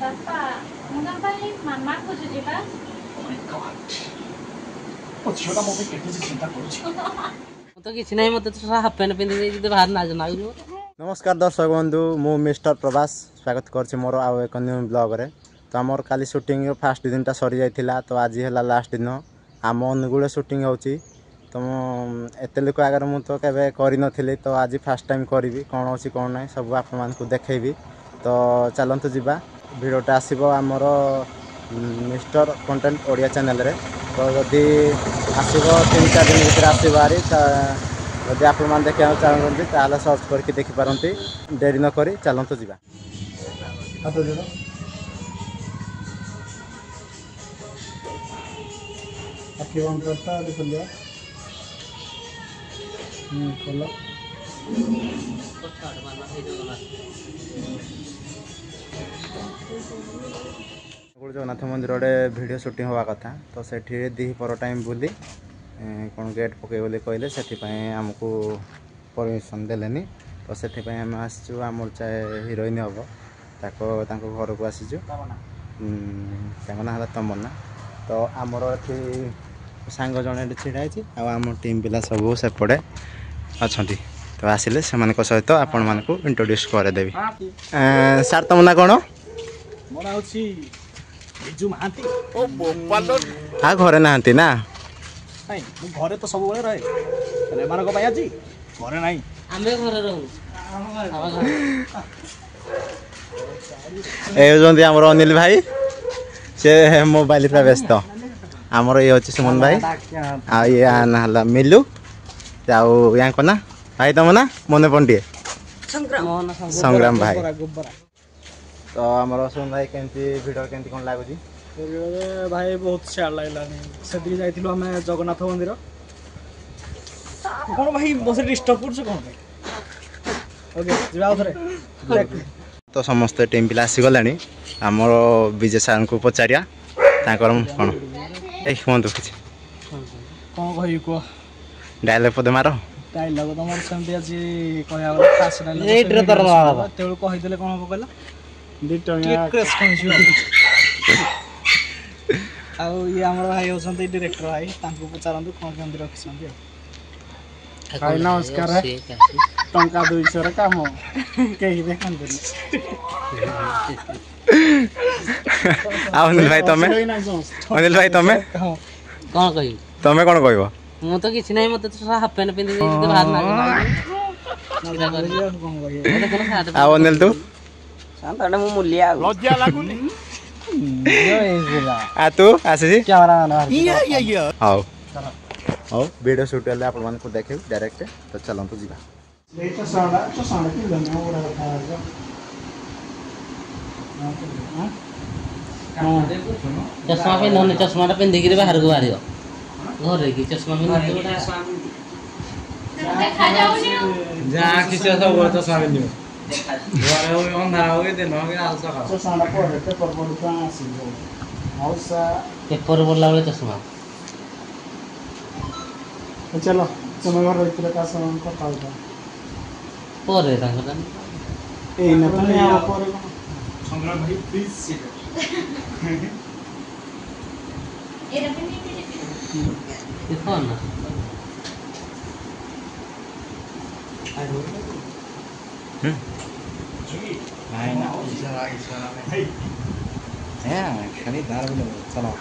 ବାପା ମୁଁ ତମ ପାଇଁ ମାମା ଖୋଜୁଛି ବା। ମୁଁ ତ କିଛି ନାହିଁ ମତେ ତ ହାଫ ପ୍ୟାଣ୍ଟ ପିନ୍ଧି ଦେଇ ଯଦି ବାହାର ନାଜ ନାଗୁଛି ମତେ। नमस्कार दर्शक बंधु मु मिस्टर प्रभास स्वागत कर मोर आउ एक न्यू ब्लॉग रे। तो आमर काली शूटिंग फास्ट दिन सरी जाइथिला तो आज है लास्ट दिन आम अनुगुले शूटिंग होची। तो एत लोक आगे मुझे तो केवे करी नथिली तो आज फास्ट टाइम करी कौन अच्छी कौन ना सब आप देखेबी। तो चलतु जावा भिडटा आसब आमर मिस्टर कंटेंट ओडिया चैनल रे। तो जदि आसब 3-4 दिन भर आसब आरी जदि आप देखा चाहते ताल सर्च करके देखिपारती। डेरी नक चलतु जावा। जगन्नाथ मंदिर वीडियो शूटिंग हवा कथा तो सेठी दिपर टाइम बुली कौन गेट पकई बोली कहले से आमको परमिशन देलेनी। तो से आम आसचु आम चाहे हिरोइन हम घर को आसीचु ना तमन्ना। तो आमर ये सांग जड़े ढाई आम टीम पिला सब सेपटे अच्छा। तो आसिले से सहित आपण मानक इंट्रोड्यूस करदेवी। सार तुम ना कौन हाँ घरे नहांती ना घरे तो सब रहे आज घरे ना आमर अनिल भाई से मोबाइल पूरा व्यस्त। आमर ये अच्छे सुमन भाई आ मिलू आउ या ना भाई तुम ना मन पंडिए संग्राम भाई। तो आमर सुमन भाई केमती भिडियो केमती कौन लगुच भाई बहुत सियार लगलानी से जाइलु आम जगन्नाथ मंदिर कौन भाई बस डिस्टर्ब कर कौन ओके। तो समस्त टीम पिला आसीगला आमर विजय सार को पचारिया कौन कहतु कि कौन कह कह डायलॉग पदे मार डायलॉग तुम सेमती आज कहते कौन हम कहला आउ ये आम भाई होती डायरेक्टर भाई पचारतु कौन केमती रखी भाई नमस्कार टंका 200 काम कहीं देखते अनिल भाई तमें कौन कह तमें कौन कह ମୁଁ ତ କିଛି ନାହିଁ ମତେ ତ ହାଫ ପ୍ୟାଣ୍ଟ ପିନ୍ଧି ଦେଇ ଯଦି ବାହାର ନାଜ ନାଗୁଛି। ଆଉ ଅନିଲ ତୁ ସାନ୍ତାଟେ ମୁଁ ମୁଲିଆ लज्जा लगुनी आ तू आसी कैमरा हाउ हाउ वीडियो शूट हेल्ले आपण मानकु देखे डायरेक्ट। तो चलतु जीवा चश्मा पिंधुनी चश्माटा पिंधिकी बाहर को बाहर घर की चश्मा पेपर बोलला बेले चश्मा चलो तुम घर रही कथा पर संग्राम भाई प्लीज सिट देखो ना चलो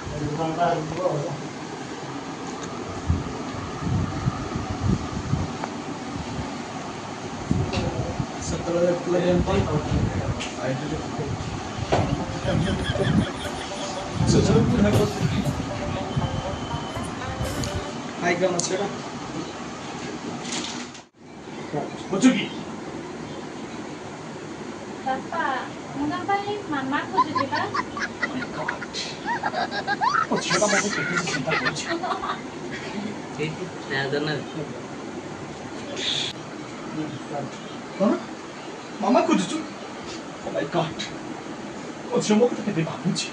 ବାପା ମୁଁ ତମ ପାଇଁ ମାମା ଖୋଜୁଛି ବା। कौन मामा खोजुचु ओ माय गॉड ओ झियो मो कथा केते भाबुची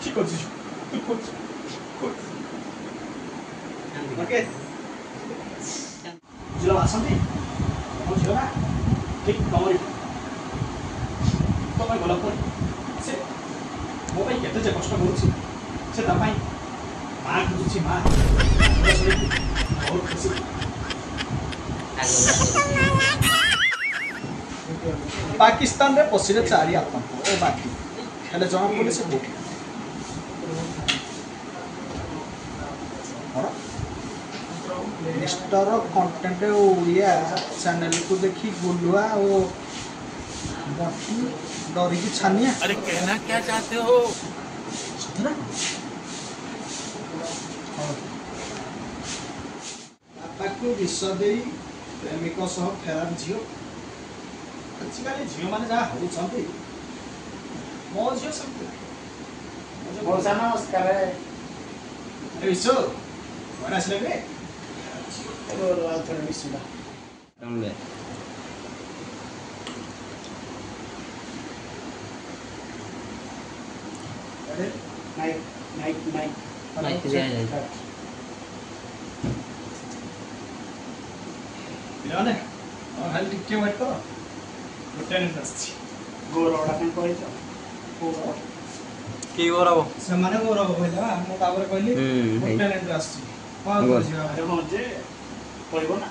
ठीक अछि तू खोज ओके झियो आसंती ओ झियो ना ठीक कमरी तो मैं गला पर से ମୋ ପାଇଁ କେତେ ଯେ କଷ୍ଟ କରୁଛି ସେ ତା ପାଇଁ ମା ଖୋଜୁଛି ମା ବହୁତ ଖୁସି। ପାକିସ୍ତାନରେ ପଶିଲେ 4 ଆତଙ୍କ ଓ ବାକି ହେଲେ ଜଣା ପଡ଼ିଲେ ସେ କୋଉଠି ମିଷ୍ଟର କଣ୍ଟେଣ୍ଟ ଓଡ଼ିଆ ଚ୍ୟାନେଲକୁ ଦେଖି ଗୁଲୁଆ ଓ ବାକି ଡରିକି ଛାନିଆ। अरे कहना क्या चाहते हो? ବାପାକୁ ବିଷ ଦେଇ ପ୍ରେମିକ ସହ ଫେରାର ଝିଅ। ଆଜିକାଲି ଝିଅମାନେ ଯାହା ହେଉଛନ୍ତି ମୋ ଝିଅ ସେମିତି ମଉସା ନମସ୍କାର। ବିଶ୍ୱ କୁଆଡ଼େ ଆସିଲେ ଏବେ ଥରେ ମିଶିଲା ନାଇକ୍ ନାଇକ୍ ନାଇକ୍ ନାଇକ୍ ଦିଆଯାଏ। ପିଲାମାନେ ଖାଲି ଟିକେ ୱେଟ୍ କର ଗୋଟେ ମିନିଟ୍ ଆସିଛି। ଗୌରବଟା କାଇଁ କହିଛ? କି ଗୌରବ? ସେମାନେ ଗୌରବ କହିଲେ ବା ମୁଁ ତାପରେ କହିଲି ଗୋଟେ ମିନିଟ୍ ଆସିଛି କ'ଣ କରିଯିବା ଆରେ ହଁ ଯେ କହିବ ନା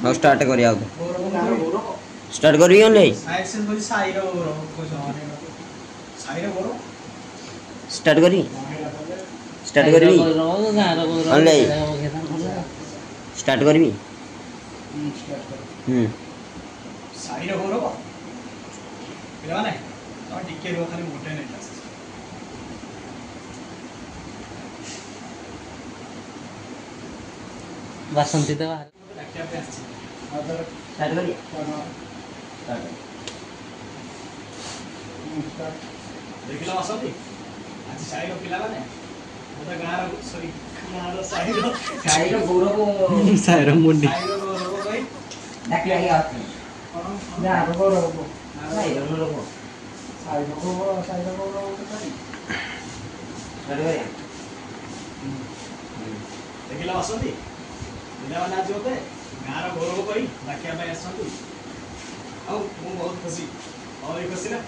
ହଉ ଷ୍ଟାର୍ଟ କରି ଆଉ ଗୌରବ ଗାଁର ଗୌରବ ଷ୍ଟାର୍ଟ କରିବି ଅନେଇ ସାଇଡ୍ ସେନ୍ କହୁଛି ସାଇର ଗୌରବ କହୁଛନ୍ତି ସାଇର ଗୌରବ ଷ୍ଟାର୍ଟ କରି ଷ୍ଟାର୍ଟ କରିବି ଅନେଇ ଷ୍ଟାର୍ଟ କରିବି ସାଇର ଗୌରବ ପିଲାମାନେ ତମେ ଟିକେ ରୁହ ଖାଲି ଗୋଟେ ମିନିଟ୍ ଆସିଛି। ବାସନ୍ତୀ ତ ବାହାରେ ଡାକିବା ପାଇଁ ଆସିଛି। ଷ୍ଟାର୍ଟ କରି ଦେଖିଲ ଆସନ୍ତି ଆଜି ସାଇର ପିଲାମାନେ ଗୋଟେ ଗାଁର ସରି ଗାଁର ସାଇର ସାଇର ଗୌରବ ସାଇର ମୁଣ୍ଡି ସାଇର ଗୌରବ ଭାଇ ଡାକି ଡାକି ଆସୁଛି ଗାଁର ଗୌରବ ସାଇର ଗୌରବ ସାଇର ଗୌରବ କରି ଷ୍ଟାର୍ଟ କରି ଦେଖିଲ ଆସନ୍ତି ପିଲାମାନେ ଆଜି ମୋତେ ଗାଁର ଗୌରବ କହି ଡାକିବା ପାଇଁ ଆସିଛନ୍ତି। ଆଉ ମୁଁ ବହୁତ ଖୁସି ଆଉ ଏଇ ଖୁସି ନା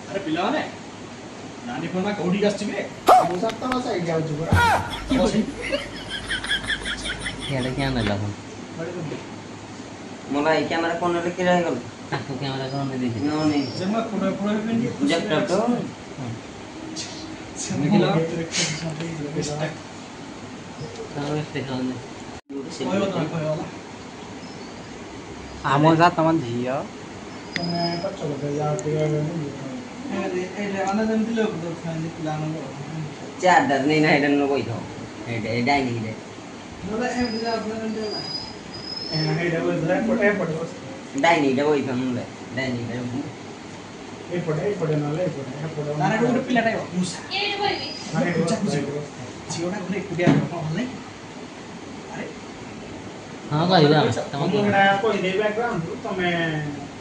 ଆରେ ପିଲାମାନେ ନାନୀ ପୂର୍ଣ୍ଣା କୋଉଠିକି ଆସିଛି ବେ ମଉସା ତମ ସାଇଡ୍ ଯାଉଛି ପରା। ଇଆଡ଼େ କିଆ ନେଲା ଫୋନ୍ मला এই ক্যামেরা কোন লেখে রয়ে গেল ତାକୁ କ୍ୟାମେରା କ'ଣ ଦେଇଛି ନଉନି ଜମା ପୁରା ପୁରା ପିନ୍ଧି ଜ୍ୟାକେଟ ତ ଦେଖିଲ ରେସ୍ପେକ୍ଟ ଦେଖାଉନି କହିବ ତମେ କହିବ ହେଲା ଆମ ଯା ତମ ଝିଅ ତମେ ପଛ କଥା ଯାଅ ଟିକେ ଏଇଟା ମାନେ ଯେମିତି ଲୋକ ଦଉଛନ୍ତି ପିଲାମାନଙ୍କୁ ଚାର୍ଜର ନେଇ ନା ହେଡନ ନ କইଥାও ଏଟା ଡାଇନିଂ ରେ ନହେଲେ ଏମିତି ଯାଉଛନ୍ତି ହେଇଟା ବୋଧେ ଏପଟେ ଏପଟେ ଡାଇନିଂ ରେ କଇଥାଉ ନଲେ ଡାଇନିଂ ରେ ଏପଟେ ନହେଲେ ଏପଟେ ତାର ଗୋଟେ ପିଲାଟା ମୁସା ଏଇଠି କହିବି ମାନେ ପୂଜା ପୂଜା ଝିଅଟା ଗୋଟେ ଏକୁଟିଆ ଭଲ ନାହିଁ ଆରେ ହଁ କହିବା ତମ କହିଦେଇ ବ୍ୟାକଗ୍ରାଉଣ୍ଡ ତମେ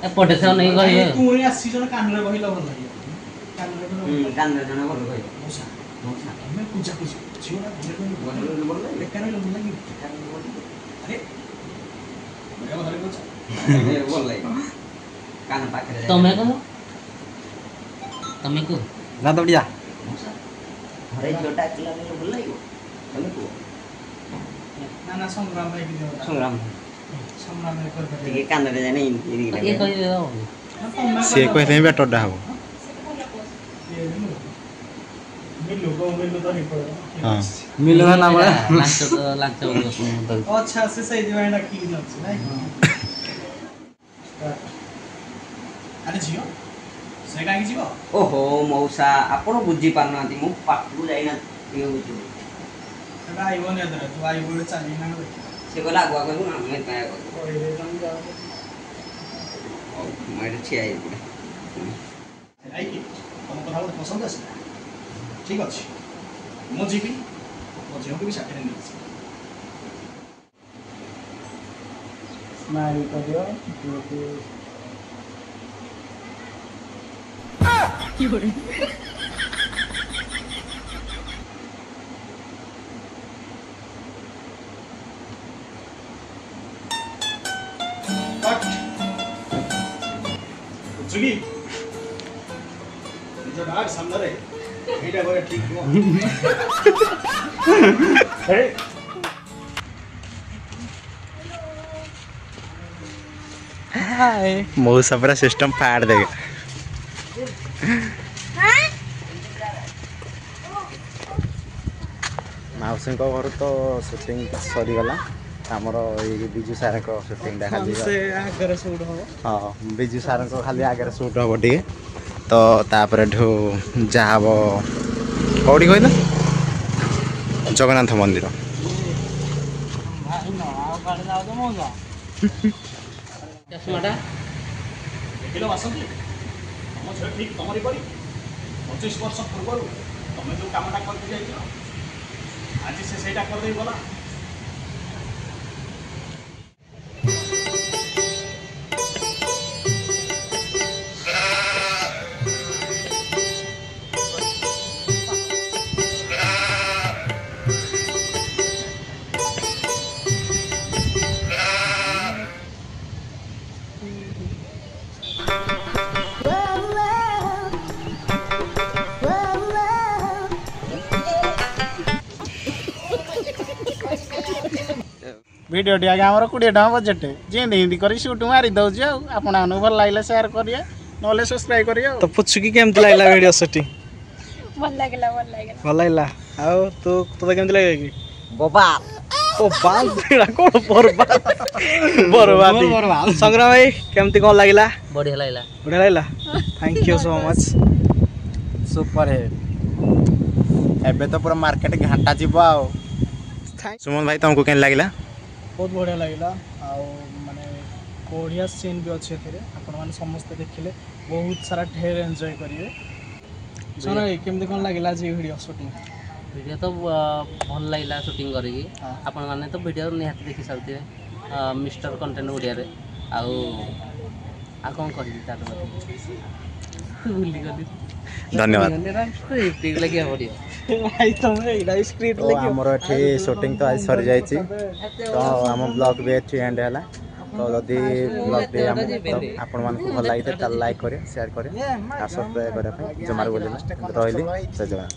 ଏପଟେ ସେ ଅନେଇକି କହିବେ ତୁ ଆସିଛ ନା କାନରେ କହିଲେ ଭଲ ଲାଗିବ କାନରେ କହିଲେ ଭଲ ଲାଗିବ କାନ୍ଦର ଜଣ ଭଲ କଇବ ମୁସା ଆମେ ପୂଜା ପୂଜା ଝିଅଟା ଭଲ ବେକାର ଭଲ ଲାଗିବ ଆରେ ବଢିଆ କଥା କହୁଛ ଭଲ ଲାଗିବ କାନ ପାଖରେ ତମେ କହ ତମେ କୁହ ଯା ଦୌଡ଼ିଆ ଘରେ ଝିଅଟା କିଲା ଭଲ ଲାଗିବ ତମେ କୁହ ନା ନା ସଂଗ୍ରାମ ହେଇକି ଦିଅ ସଂଗ୍ରାମ ସଂଗ୍ରାମ ହେଇ କରିପାରିବେ ଟିକେ କାନରେ ଜାନେ ଇଏ ଇଏ କହିବେ ଆଉ ସିଏ କହିଲେ ହିଁ ବେଟରଟା ହବ ମିଲୁ ତ ହେଇପଡେ ହଁ ମିଳିବ ନା ବଳେ ଲାଞ୍ଚ ଆଚ୍ଛା ସେ ସେଇଥିପାଇଁ ଡାକିକି ଯାଉଛି ନାଇଁ ଆରେ ଝିଅ ସେ କାହିଁକି ଯିବ ଓହୋ ମଉସା ଆପଣ ବୁଝି ପାରୁନାହାନ୍ତି ମୁଁ ପାଖକୁ ଯାଇନାହାନ୍ତି ଇଏ ବୁଝିବୁ ସେଟା ଆଇବନି ଏଥର ତୁ ଆଇବ ବୋଲି ଚାଲିକି ନା ସେ କହିଲା ଆଗୁଆ କହିବୁ ନା ଆମେ କାୟା କରିବୁ କହିଦେଇ ତମେ ଯାଅ ହଉ ମୁଁ ଏଠି ଠିଆ ହେଇପଡ଼େ ଆଇକି ତମ କଥା ଗୋଟେ ପସନ୍ଦ ଆସିଲା ଠିକ ଅଛି ମୁଁ ଯିବି ମୋ ଝିଅକୁ ବି ସାଥିରେ ନେଇଛି ସ୍ମାଇଲ୍ କରିବ ବୁଝୁକି ନିଜ ଡାଡ୍ ସାମ୍ନାରେ ଏଇଟା କରେ ଠିକ୍ ନୁହଁ। मौसा पूरा सिस्टम फाड़ देगा। माउसी घर तो सुटिंग सरीगला आमर ये बिजु सार सुटिंग खाली हाँ बिजु सार खाली आगे सुट हम टे तो तापर जहाँ हम कौटी कहल जगन्नाथ मंदिर ଦେଖିଲ ବାସନ୍ତି ତମ ଝିଅ ଠିକ୍ ତମରି ପରି 25 ବର୍ଷ ପୂର୍ବରୁ ତମେ ଯେଉଁ କାମଟା କରିକି ଯାଇଥିଲ ଆଜି ସେ ସେଇଟା କରିଦେଇ ଗଲା। वीडियो टी आगे आमर 20 टका बजेट जेंदी हिंदी करी शूट मारी दउछ आपण भल लागले शेयर करिए नले सब्सक्राइब करिए तो पुछुकी केमती लागला वीडियो शूटिंग भल लागला आ तू तो केमती लागला कि बोबा ओ बाल तेरा कोन बरबाद संग्राम भाई केमती कोन लागला बढ़िया लागला thank you so much super hit एबे तो पूरा मार्केट घाटा जीव आ सुमन भाई तुमको केन लागला बहुत बढ़िया लगिला माने बढ़िया सीन भी अच्छे थे आपण माने समस्त देखिले बहुत सारा ढेर एंजॉय करिए सोना केमती कोन लागिला जे वीडियो शूटिंग तो भल लगला शूटिंग करी आपण माने तो वीडियो निहाती देखि सकते मिस्टर कंटेंट ओडिया रे आ कौन कहि तार भूली गली धन्यवाद स्क्रिप्ट लगे बढ़िया भाई तुम एडा स्क्रिप्ट तो हमर एठी शूटिंग तो आज सरी जायछि तो हम ब्लॉग भी एठी एंड हला तो जदि ब्लॉग भी हम आपण मान को भल लागिते त लाइक करे शेयर करे आ सब्सक्राइब करे जमार बोले रहली जय जवान।